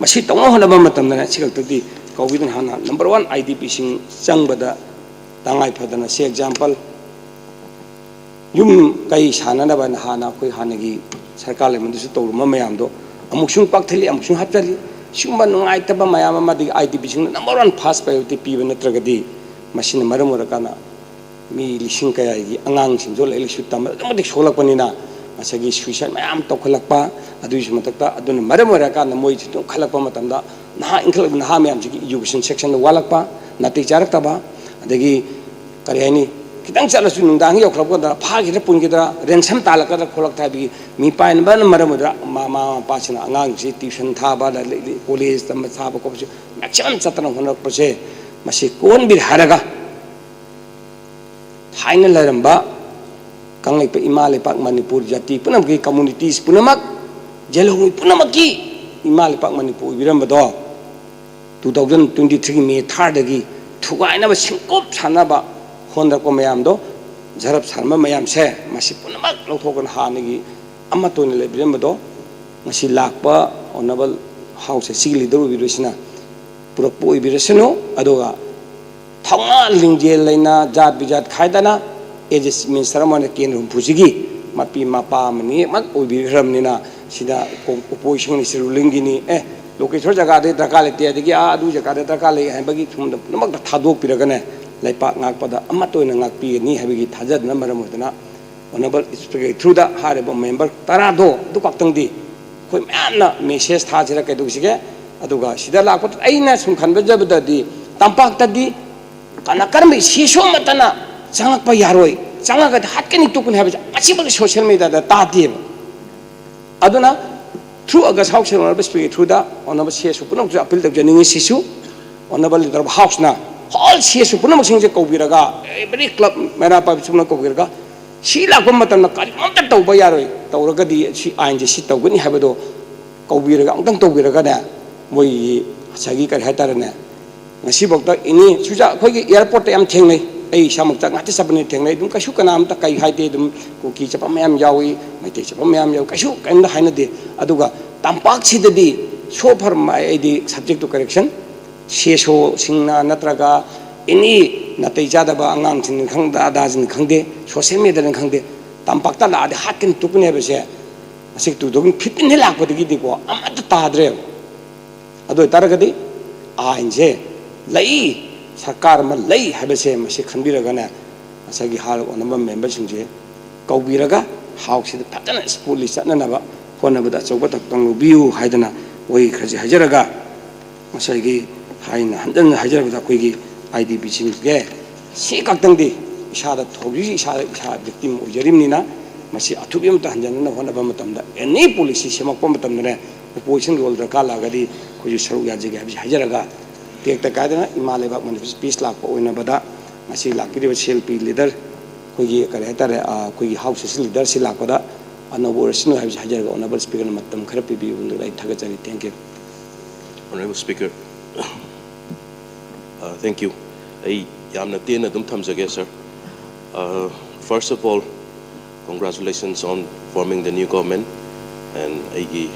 मसी तौनो हनबा मतमना सिगलतदी कौविदन हाना नंबर 1 आईडीपी सिंग चंगबदा तांगाई फदना से एग्जांपल युम कई साननबा हाना कोई हानगी सरकार लेमदसु तौरुम मयामदो अमुक्सुं पाक्थली अमुक्सुं हापचली सिगुम्बा नुंगाइतबा मयाम अमदि IDP सिंग नंबर 1 फर्स्ट प्रायोरिटी पीबा नत्रगदि मसिन मरम ओरकाना मी लिसिंग कयागी अंगांग सिंजो लेलिसु तम अमदि सोलकपनिना मसगी सुइसाइड मयाम तौखलकपा अदुइसु मतकता अदुन मरम ओरकाना मोइ सितु खलकपा मतमदा नहा इंखल नहा मयाम सिगी एजुकेशन सेक्शन वालकपा नाति चारकतबा अदगी करियानी कितंग चलसु नुंदांग योखलकदा फागिरा पुनगिदा रेंसम तालकदा खोलकता बि मी पाइन बन मरम ओरा मामा पासिना अंगांग सि ट्यूशन थाबा कॉलेज तम थाबा को मैक्सिमम चतना होनकपसे मसी कोन बिर हारगा थाइन लरंबा कंगैप इमा लेपाक मणिपुर जाति पुनमकी कम्युनिटीज पुनमक जेलोंगी पुनमकी इमा लेपाक मणिपुर बिरंबदो 2023 मे 3 दगी थुगाइनबा सिंकोप सानबा होनरको मयामदो झरप सरम मयाम से मसी पुनमक लौथोकन हानगी अमतोन ले बिरंबदो मसी लाकपा ऑनरेबल हाउस सी लीडर बिरसिना पुरकपो बिरसनो अदोगा थौना लिंजेल लेना जात बिजात खायदना एजेस मिनिस्टर मन केंद्र फुसिगी मपी मपा मनी मक ओबिरमनिना सिदा ओपोजिशन मिनिस्टर रुलिंगिनी लोकेशन जगह दे दरकार लेते अदगी अदु जगह दे दरकार ले हैबगी थुम नमक थादोक पिरगने लाइपाक ngakpada amatoina ngakpi ni habigi thajadna maram hodana honorable speaker through the harebo member tarado du kaktang di khoi myamna message thajira kai du sige aduga sida lakpat aina sum khanba jabda di tampak tadi kana karmi sisho matana changakpa yaroi changaga hatkani tukun habi achibal social media da tadi aduna through agas house honorable speaker through the honorable cs punam appeal tak janingi sisu honorable leader of house na all cs punam singje kobiraga every club mera pa sumna kobiraga si lakpa matana kari amta tawba yaroi tawraga di si ain je si tawgani habado kobiraga amtang tawbiraga na moi sagi kar hatarane ngasi bokta ini suja khoi airport yam thengnai ai samakta ngati sabne thengnai dum kasu kanam ta kai haite dum kuki chapa mayam yawi maite chapa mayam yaw kasu kainda haina de aduga tampak sidadi so far my di subject to correction sheso singna natraga ini natai jada ba angang sin khangda dajin khangde social media ren khangde tampak ta la de hakin tukune be se asik tu dogin fitin helak podigi di ko amata tadre ado taragadi ainje lei sarkar ma lei habese masi khanbiragana asagi hal onamba member singje kaubiraga house da patana school li satnanaba honabada chawba taktang view haidana oi khaji hajaraga masagi haina handan hajaraga koigi IDP singge si kaktang di isada thogi isada victim ojarimnina masi athubim ta hanjanna honaba matamda any policy semakpa matamna opposition role da kala gadi koji saru yaji ga hajaraga tek ta kadana imale bak manifest peace lak oina bada masi lakiri CLP leader kogi kare tare kogi house leader si lak bada anobor sinu hajaraga honorable speaker matam khara pi bi undu lai thaga chari thank you honorable speaker thank you ai yamna tena dum thamjage sir first of all congratulations on forming the new government and aigi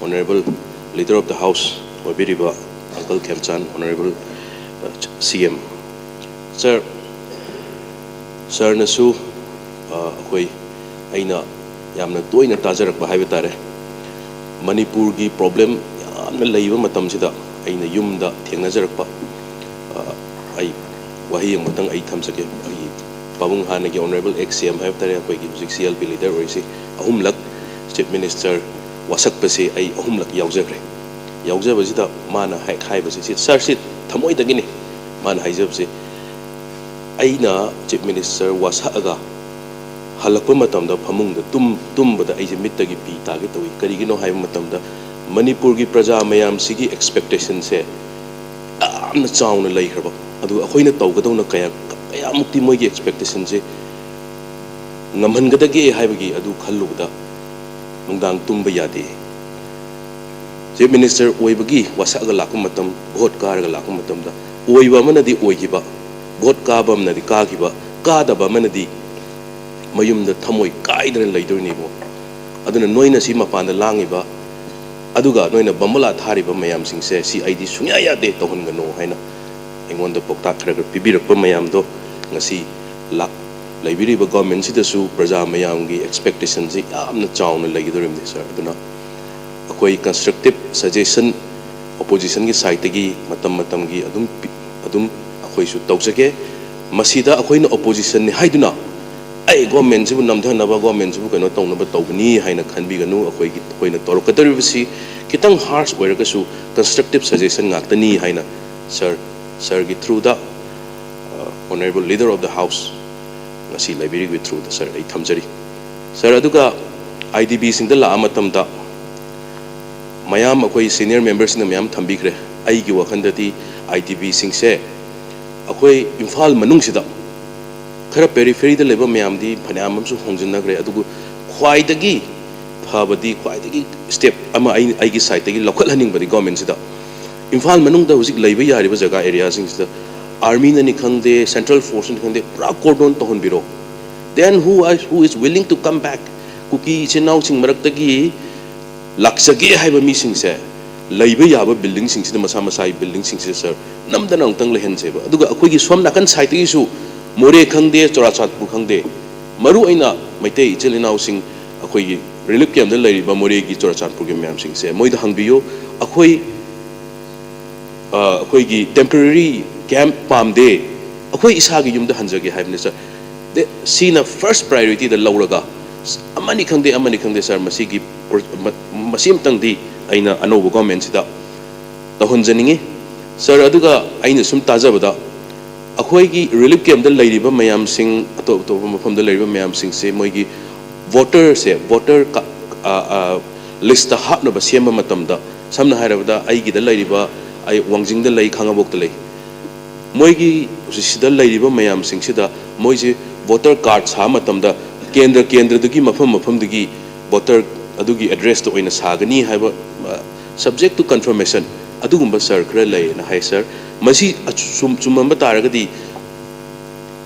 honorable leader of the house obiriba Uncle Kemchan, Honorable CM. Sir, Nasu, Hui, Aina, Yamna, Toina Tajarak Bahavatare, Manipur gi problem, Laiva Matamsida, Aina Yumda, Tianajarpa, I Wahi Matang Aitamsake, Pavung Hanagi, Honorable XCM, Havatare, CLP leader, or is it Humlak, Chief Minister, Wasak Pase, I Humlak Yauzakre. Yauzabazita mana hai basi sir sit thamoi dagini man haijabse aina chief minister wasaga halakpa matamda phamungda tumbada aije mittagi pi tagi toy karigino hai matamda manipur gi praja mayam sigi expectation se amna chauna leihraba adu akhoina tawgadona kaya mukti moi gi expectation se ngamhangadagi haibagi adu khalluda nungdang tumba yade Chief Minister oibagi wasaga lakumatam vote karaga lakumatam da oiba manadi oigiba vote kaba manadi kagiba kadaba manadi mayumda thamoi kaidra leidurni bo aduna noina si mapanda langiba aduga noina bambala thariba mayam singse si ID sungya yade tohongano haina aingonda pokta kharaga pibirakpa mayam do ngasi lak laibiriba government sidasu praja mayam gi expectations ji amna chauna leidurimni sir aduna koi constructive suggestion opposition की side की matam की adum अखोई सु तौजगे मसीदा अखोई न opposition ने high दुना आई government से नमधा नबा गवर्नमेंट से कनो तौनब तौबनी हाइना खनबिगनु अखोई की अखोई न तौरकदरिबसी कितंग हार्श ओइरगसु कंस्ट्रक्टिव सजेशन गातनी हाइना सर की through the honorable leader of the house ngasi library with through the sir ai thamjari sir aduga IDB sing da la amatam da mayam akoi senior members na mayam thambikre ai gi wakhanda di IDB sing se akoi imphal manung sida khara periphery da leba mayam di phanam amsu hongjinna gre adugu khwai dagi phabadi khwai dagi step ama ai gi side dagi local haning badi government sida imphal manung da husik leiba yari ba jaga area sing sida army na nikhangde central force nikhangde pura cordon tohon biro then who is willing to come back kuki chenau sing marak tagi laksage haiba mi sing se leiba yaba building sing se masa masai building sing se sir namda nang tang lehen se ba aduga akoi gi som nakan site gi su more khangde chorachatpur khangde maru aina maitei chelinaw sing akoi gi relief camp da leiba more gi chorachatpur gi myam sing se moi da hangbiyo akoi gi temporary camp pamde akhoi isa gi yum da hanjage haibne sir de sina first priority da lauraga amani khangde sir masi gi masim tang di aina anobu government sida da hunjaningi sir aduga aina sum tajabada akhoi gi relief camp da leiriba mayam sing ato mafam da leiriba mayam sing se moi gi voter list da hapna ba sema matam da samna hairabada ai gi da leiriba ai wangjing da lei khangabok da lei मोइगी सिदा लैरिबा मयाम सिंगसिदा मोइजे voter card सा मतमदा केंद्र दुगी मफम दुगी voter अदुगी address तो ओइना सागनी हाइबा subject to confirmation अदुगुंबा sir खरा लै ना hi sir मसी चुमम तारगदी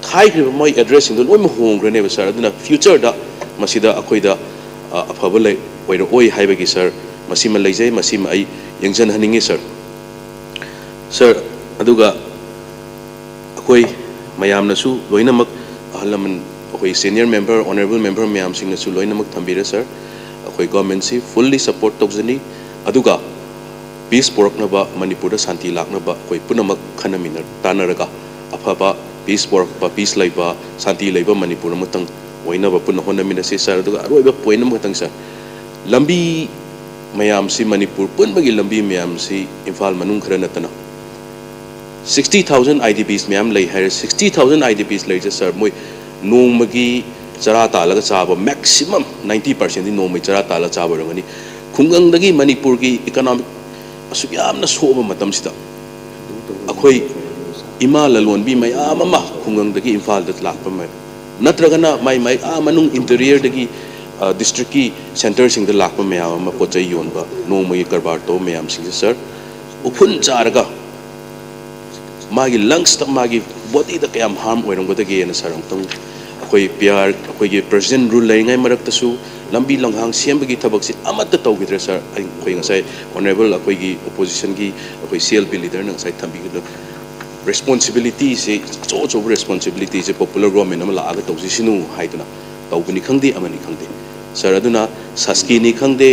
थाइग्रे मोइ address सिंग लोइ होंग्रने sir अदुना future दा मसीदा अखोइदा अफब लै ओइरो ओइ हाइबगी सर मसी म लैजै मसी म आई यंगजन हनिंगे सर अदुगा अखोई मयाम नसु लोइनमक अहलमन अखोई सीनियर मेंबर ऑनरेबल मेंबर मयाम सिंग नसु लोइनमक थंबिरे सर अखोई गवर्नमेंट से फुल्ली सपोर्ट तौजनी अदुगा पीस पोरकनबा मणिपुर शांति लाकनबा अखोई पुनमक खनमिन तानरगा अफबा पीस पोरकबा पीस लैबा शांति लैबा मणिपुर मतंग ओइनबा पुन होनमिनसे सर अदुगा अरोइबा पोइन मतंग सर लंबी मयाम से मणिपुर पुनबगी लंबी मयाम से इम्फाल मनुंग खरा नतना 60,000 IDPs मैम लई है 60,000 IDPs लई सर मोई नोमगी चरा तालग चाबा मैक्सिमम 90% दी नोमई चरा ताला चाबा रंगनी खुंगंगदगी मणिपुर की इकोनॉमिक असुक यामना सोबा मतम सिदा अखोई इमा ललोनबी मयाम अमा खुंगंगदगी इम्फाल द लाकपा मै नत्रगना माई आ मनुंग इंटीरियर दगी डिस्ट्रिक्ट की सेंटर सिंग द लाकपा मयाम अमा पोचै योनबा नोमई करबार तो मयाम सिंग सर उफुन चारगा मागी लंग्स तक मागी बॉडी तक क्या हार्म होरंगदगे न सर अंतंग अखोई प्यार अखोई प्रेसिडेंट रूल लेंगाई मरक्तसु लंबी लंघांग सेमबगी थबक से अमत तौगिद्रे सर अखोई ngasai ऑनरेबल अखोई ओपोजिशन की अखोई CLP लीडर न ngasai थंबीगद रिस्पांसिबिलिटी से चो रिस्पांसिबिलिटी से पॉपुलर गवर्नमेंट अमा लागा तौजिसिनु हाइदना तौबनी खंगदे अमनी खंगदे सर अदुना सस्की नि खंगदे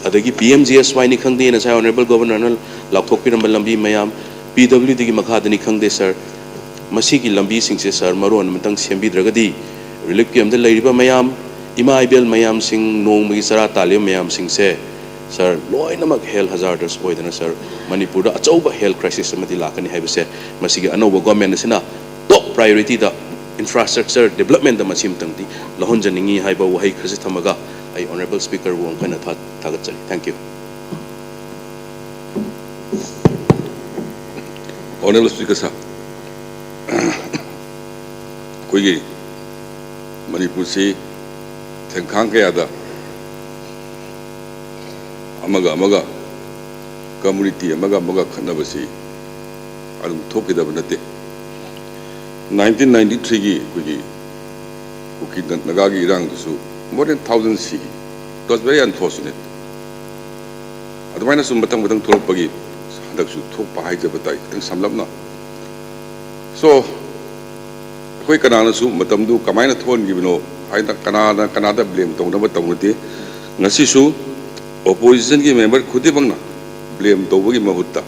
अदगी PMGSY नि खंगदे ngasai ऑनरेबल गवर्नर न लाथोकपिरम लंबी मयाम PWD की मखादनी खंगदे सर मसी की लंबी सिंग से सर मरोन मतंग सेंबिद्रगदी रिलीफ कैम्प द लैरिबा मयाम इमा आइबेल मयाम सिंग नोंगमगी सरा तालिम मयाम सिंग से सर लोइनमक हेल्थ हजार्डस ओइदना सर मणिपुर दा अचौबा हेल्थ क्राइसिस मति लाकनी हाइबसे मसी की अनौबा गवर्नमेंट सिना टॉप प्रायोरिटी दा इंफ्रास्ट्रक्चर डेवलपमेंट दा मसिम तंगदी लहोंजनिंगी हाइबा वहाई खरसे थमगा आई ऑनरेबल स्पीकर वों खना थागतचरी thank you Honorable Speaker sir, कोई मणिपुर से थेंखांग के आदा अमगा कम्युनिटी अमगा खन्नबसी अदुम थोकिदब नते 1993 की कोई नगा की इरांग दुसु more than 1,000 C it was very unfortunate अदुमाइना सुम मतंग थोरपगी हदकसु थोपा हाइजबताई तंग समलबना so कोई कनानसु मतमदु कमाइना थोनगिबिनो हाइना कनादा ब्लेम तौनबा तौनते ngasisu opposition की मेंबर खुदे बंगना ब्लेम तौबगी महुत्ता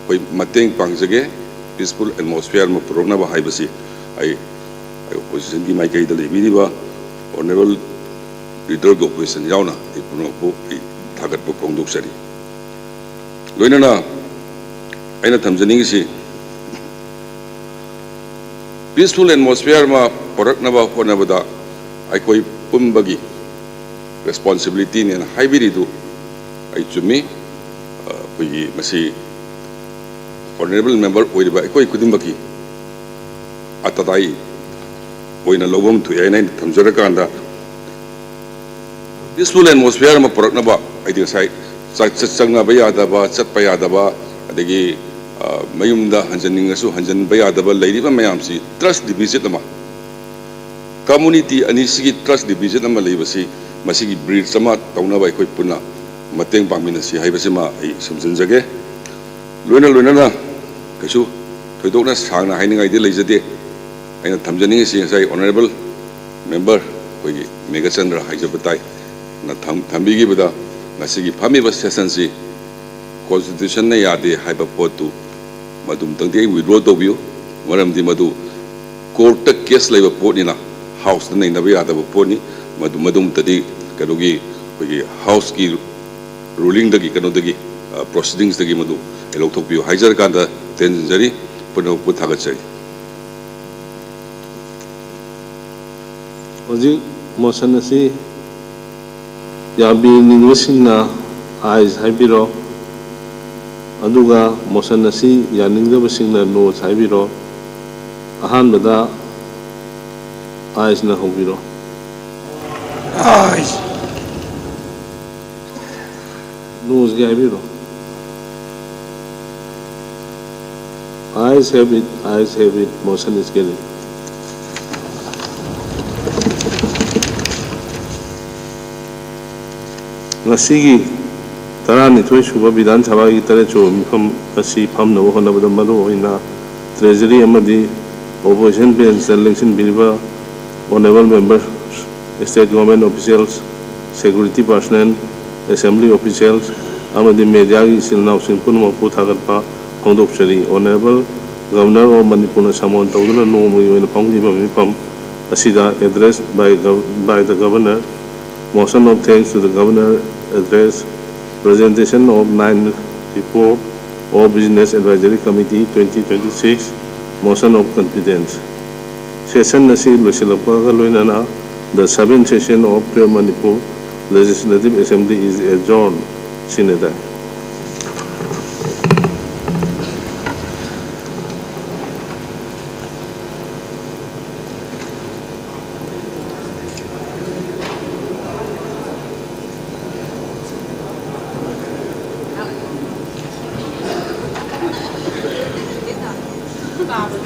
कोई मतेंग पांगजगे पीसफुल एटमॉस्फेयर में पुरोनबा हाइबसी आई ओपोजिशन की माइकई द लेबीबा ऑनरेबल लीडर ऑफ ओपोजिशन यावना आई पुनोपो आई थागत पो फोंदोक्सरी लोइनना आइना थमजनिंगसी पीसफुल एटमॉस्फेयर में पुरकनबा होनबदा आई पुंबगी responsibility ने हाइबिरिदु आई चुमी कोई मसी honorable member ओइबा कोई कुदिमकी अतताई ओइना लोबम थु याइना थमजर कांदा peaceful atmosphere में पुरकनबा आई दिस साइ चंगना बयादबा चटपा यादबा अदगी मयुमदा हंजनिंगसु हंजन बयादबा लैरिबा मयामसी ट्रस्ट डिविजन अमा कम्युनिटी अनिसिगी ट्रस्ट डिविजन अमा लैबसी मसीगी ब्रीड समा तौनबा अखोई पुना मतेंग पामिनसी हाइबसिमा आई समझनजगे लोइना लोइना कछु थोइदोकना सांगना हाइनिंगाइदि लैजदे आइना थमजनिंगसी साइ ऑनरेबल मेंबर कोई मेघचंद्र हाइजबताई ना थम्बिगिबदा मसीगी फामिबा सेशनसी कॉन्स्टिट्यूशन ने यादे हाइबा पोतु मदुम तंगदे विड्रॉ तोबियो मरमदि मदु कोर्ट केस लैबा पोनिना हाउस ने नबे यादबा पोनी मदुम तदी कनोगी कोई हाउस की रूलिंग दगी कनोदगी प्रोसीडिंग्स दगी मदु एलोथोपियो हाइजर कांदा तेंजरी पुनो पुथागचरी Hoji motion asi yabi ningwasingna ayes haibiro aduga motion asi yaningdabasingna no haibiro ahanbada ayes na hobiro ayes no haibiro ayes have it motion is carried. Ngasigi tarani thoi suba Vidhan Sabha ki tare cho mifam asi pham na hona bada maru ina treasury amadi opposition bench election bilba honorable members state government officials security personnel assembly officials amadi media ki silna using pun mapu thagat pa hondok chari honorable governor of Manipur na samon tawduna no mo ina pangdi ba mifam asida addressed by the governor. Motion of thanks to the governor address, presentation of 9 report of Business Advisory Committee 2026, motion of confidence. Session nasi losilapa galoinana, the 7th session of Pure Manipur Legislative Assembly is adjourned. Sineda. Wow.